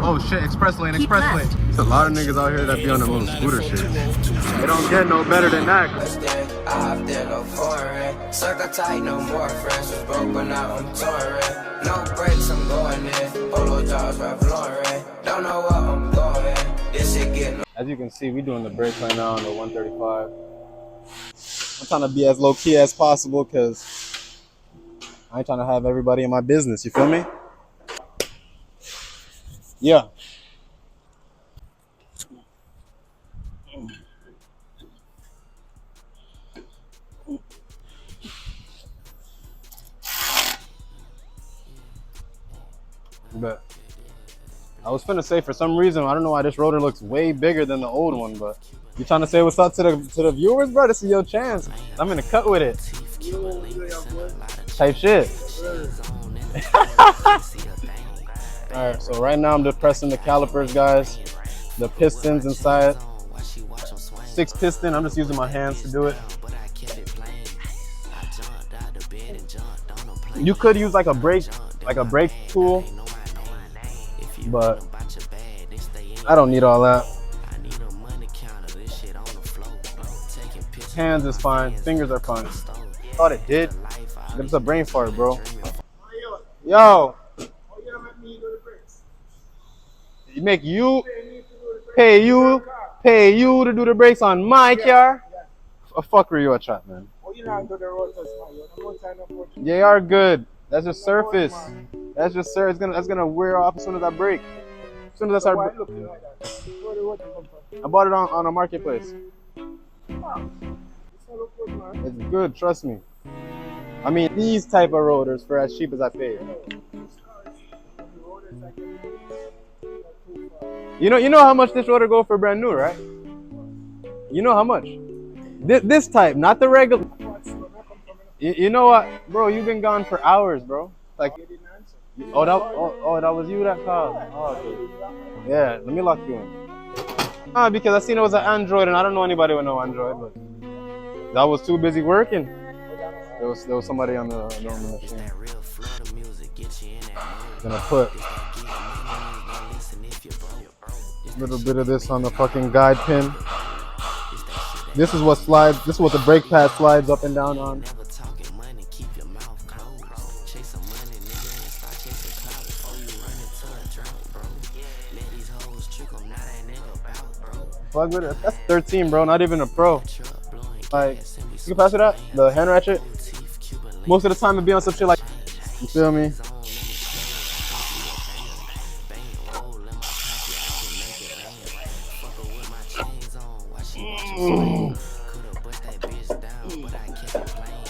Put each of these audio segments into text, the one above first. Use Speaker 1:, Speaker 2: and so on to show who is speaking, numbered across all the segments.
Speaker 1: Oh shit, express lane, express lane. There's a lot of niggas out here that be on the little scooter shit. They don't get no better than that.
Speaker 2: I hopped in a foreign. Circle tight, no more friends. Was broke, but now I'm touring. No breaks, I'm going in. Polo jaws, Ralph Lauren. Don't know what I'm going. This shit getting.
Speaker 1: As you can see, we doing the brakes right now on the 135. I'm trying to be as low key as possible because I ain't trying to have everybody in my business. You feel me? Yeah. But I was finna say, for some reason, I don't know why this rotor looks way bigger than the old one, but you trying to say what's up to the viewers, bro? This is your chance. I'm in the cut with it. Type shit. Alright, so right now I'm depressing the calipers, guys. The pistons inside. 6 piston, I'm just using my hands to do it. You could use like a brake tool, but I don't need all that. Hands is fine, fingers are fine. Thought it did. It's a brain fart, bro. Yo, you make you pay you to do the brakes on my car? A fucker you a chat, man. They are good. That's just surface. That's just that's gonna wear off as soon as I brake. As soon as I start. I bought it on a marketplace. It's good, trust me. I mean, these type of rotors for as cheap as I paid. You know how much this rotor go for brand new, right? You know how much? This type, not the regular. You know what, bro? You've been gone for hours, bro. Like, that was you that called. Oh, okay. Yeah, let me lock you in. Because I seen it was an Android, and I don't know anybody with no Android, but I was too busy working. There was somebody on the machine. Gonna put a little bit of this on the fucking guide pin. This is what slides. This is what the brake pad slides up and down on. Plug with it. That's 13, bro. Not even a pro. Like, you can pass it out. The hand ratchet. Most of the time, it be on some shit like. You feel me?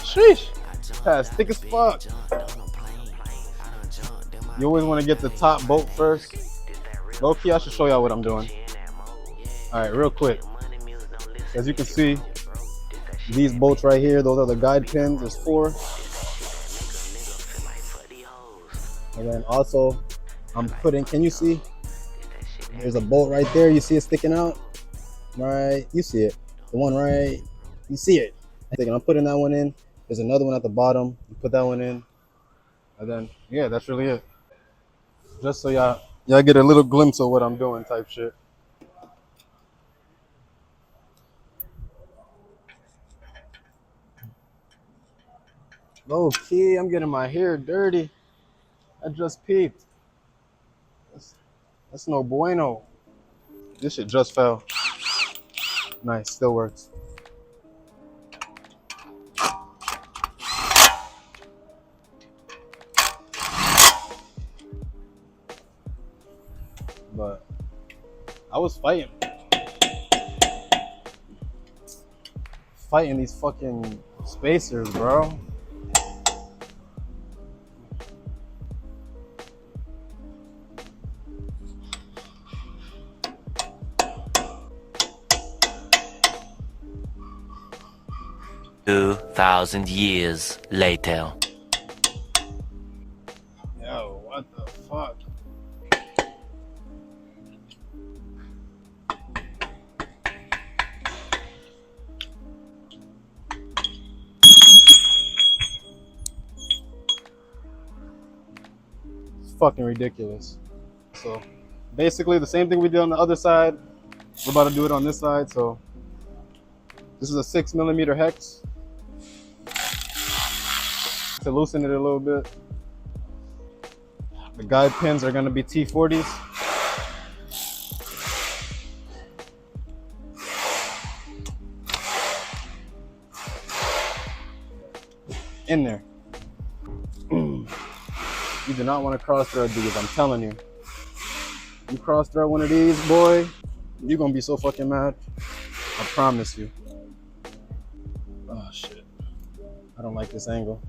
Speaker 1: Sheesh. That's thick as fuck. You always want to get the top bolt first. Low key, I should show y'all what I'm doing. Alright, real quick. As you can see, these bolts right here, those are the guide pins. There's 4. And then also, I'm putting, can you see? There's a bolt right there. You see it sticking out? Right, you see it. The one right, you see it. I'm putting that one in. There's another one at the bottom. You put that one in. And then, yeah, that's really it. Just so y'all get a little glimpse of what I'm doing type shit. Low key, I'm getting my hair dirty. I just peeped. That's no bueno. This shit just fell. Nice, still works. But I was fighting these fucking spacers, bro.
Speaker 3: "2,000 years later."
Speaker 1: Yo, what the fuck? It's fucking ridiculous. So Basically the same thing we did on the other side. We're about to do it on this side. So this is a 6mm hex to loosen it a little bit. The guide pins are gonna be T40s. In there. You do not want to cross thread these, I'm telling you. You cross thread one of these, boy, you're gonna be so fucking mad. I promise you. Oh shit. I don't like this angle.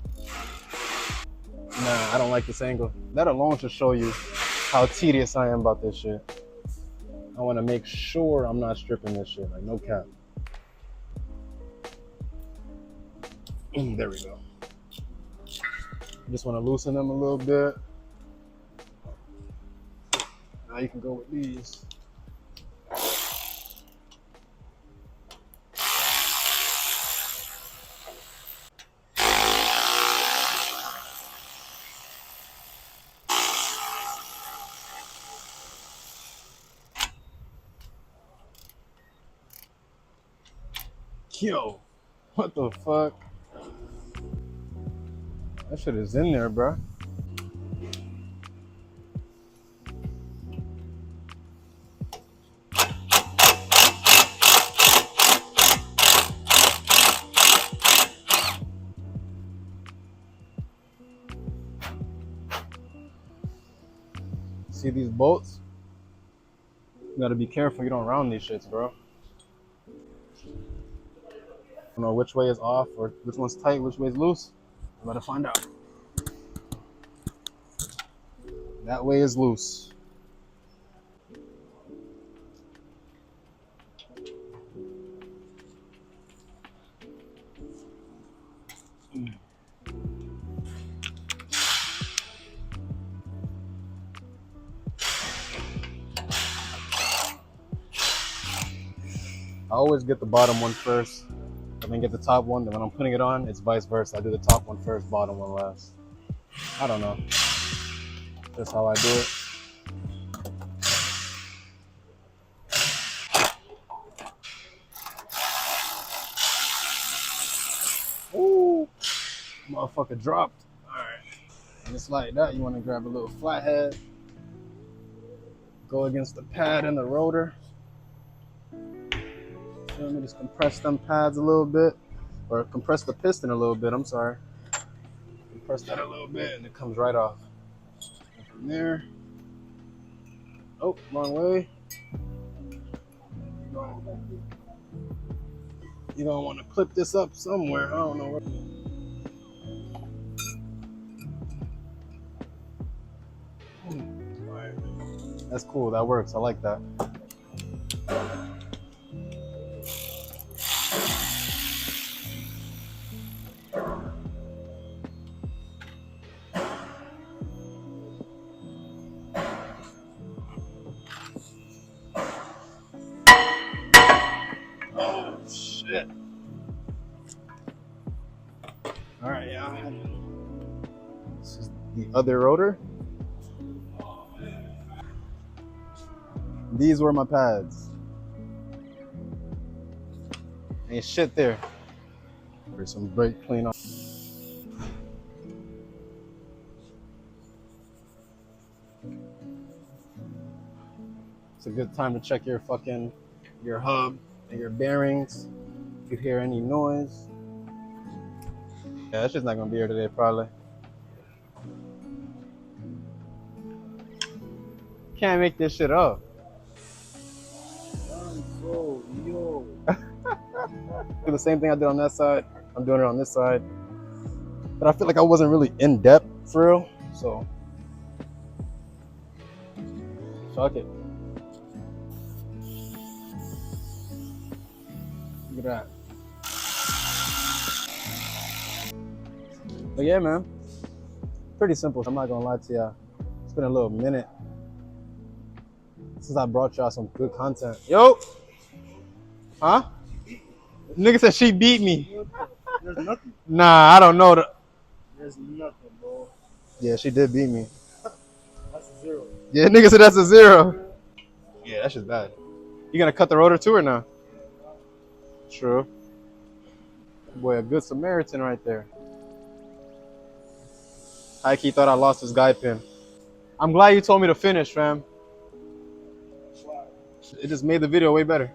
Speaker 1: Nah, I don't like this angle. That alone should show you how tedious I am about this shit. I want to make sure I'm not stripping this shit, like no cap. There we go. Just want to loosen them a little bit. Now you can go with these. Yo, what the fuck? That shit is in there, bro. See these bolts? You gotta be careful you don't round these shits, bro. I don't know which way is off or which one's tight, which way is loose. I'm about to find out. That way is loose. I always get the bottom one first, and then get the top one. Then when I'm putting it on, it's vice versa. I do the top one first, bottom one last. I don't know. That's how I do it. Ooh, motherfucker dropped. All right. And it's like that. You want to grab a little flathead, go against the pad and the rotor. Feel me? Just compress them pads a little bit, or compress the piston a little bit. I'm sorry. Compress that a little bit, and it comes right off. And from there, oh, wrong way. You're gonna want to clip this up somewhere. I don't know where. All right. That's cool. That works. I like that. Oh shit. All right, yeah. This is the other rotor. These were my pads. Ain't shit there. There's some brake clean on. It's a good time to check your hub and your bearings. If you hear any noise. Yeah, that shit's not gonna be here today, probably. Can't make this shit up. Do the same thing I did on that side. I'm doing it on this side. But I feel like I wasn't really in depth for real. So fuck it. Look at that. But yeah, man. Pretty simple. I'm not gonna lie to y'all. It's been a little minute since I brought y'all some good content. Yo! Huh? Nigga said she beat me.
Speaker 4: There's nothing.
Speaker 1: Nah, I don't know.
Speaker 4: There's nothing, bro.
Speaker 1: Yeah, she did beat me.
Speaker 4: That's a 0.
Speaker 1: Yeah, nigga said that's a 0. Yeah, that's just bad. You gonna cut the rotor too or no? True. Boy, a good Samaritan right there. Ike thought I lost his guide pin. I'm glad you told me to finish, fam. It just made the video way better.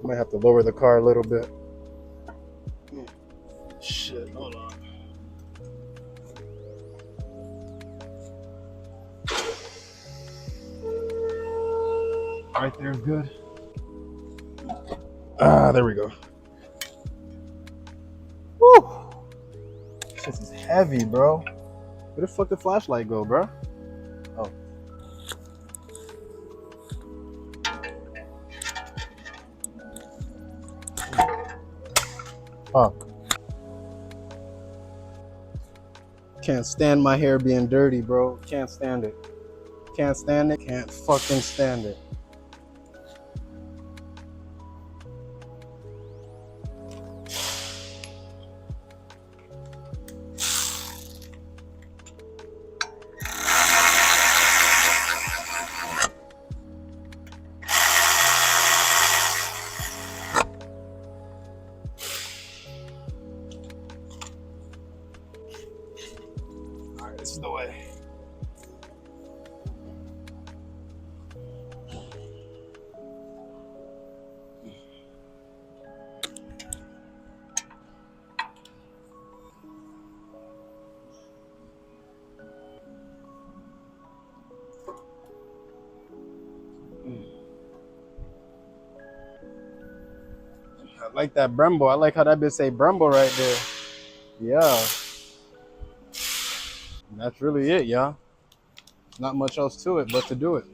Speaker 1: Might have to lower the car a little bit. Shit, hold on. Right there is good. Ah, there we go. Woo! This is heavy, bro. Where the fuck did the flashlight go, bro? Oh. Fuck. Can't stand my hair being dirty, bro. Can't stand it. Can't stand it. Can't fucking stand it. Alright, this is the way. I like that Brembo. I like how that bitch say Brembo right there. Yeah. And that's really it, y'all. Not much else to it but to do it.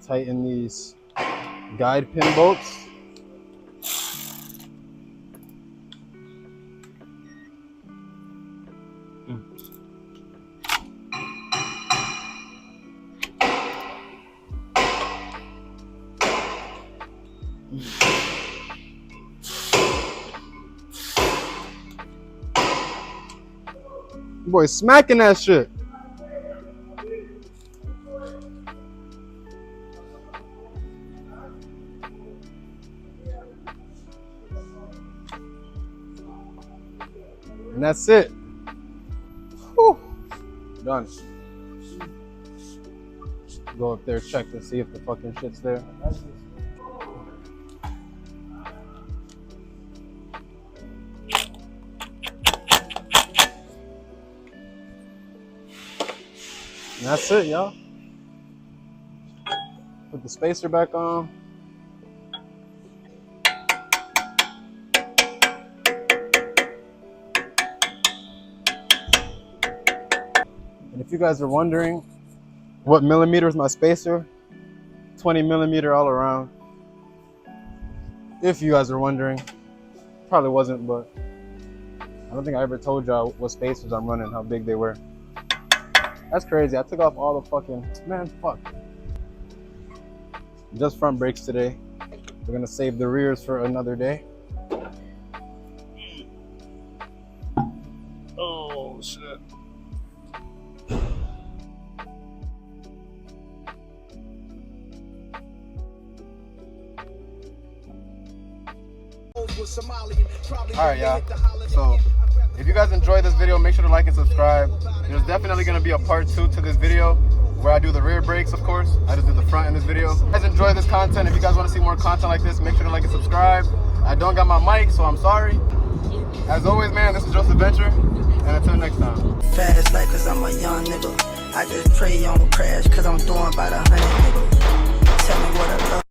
Speaker 1: Tighten these guide pin bolts. Boy, smacking that shit. And that's it. Whew. Done. Go up there, check to see if the fucking shit's there. And that's it, y'all. Put the spacer back on. And if you guys are wondering what millimeter is my spacer, 20 millimeter all around. If you guys are wondering, probably wasn't, but I don't think I ever told y'all what spacers I'm running, how big they were. That's crazy. I took off all the fucking, man, fuck. Just front brakes today. We're gonna save the rears for another day. Oh, shit. Alright, y'all. So, if you guys enjoyed this video, make sure to like and subscribe. There's definitely going to be a part 2 to this video where I do the rear brakes, of course. I just did the front in this video. If you guys enjoy this content, if you guys want to see more content like this, make sure to like and subscribe. I don't got my mic, so I'm sorry. As always, man, this is Joe's Adventure, and until next time.
Speaker 5: Fast life cause I'm a young nigga. I just pray on crash cause I'm doing about 100 niggas. Tell me what I love.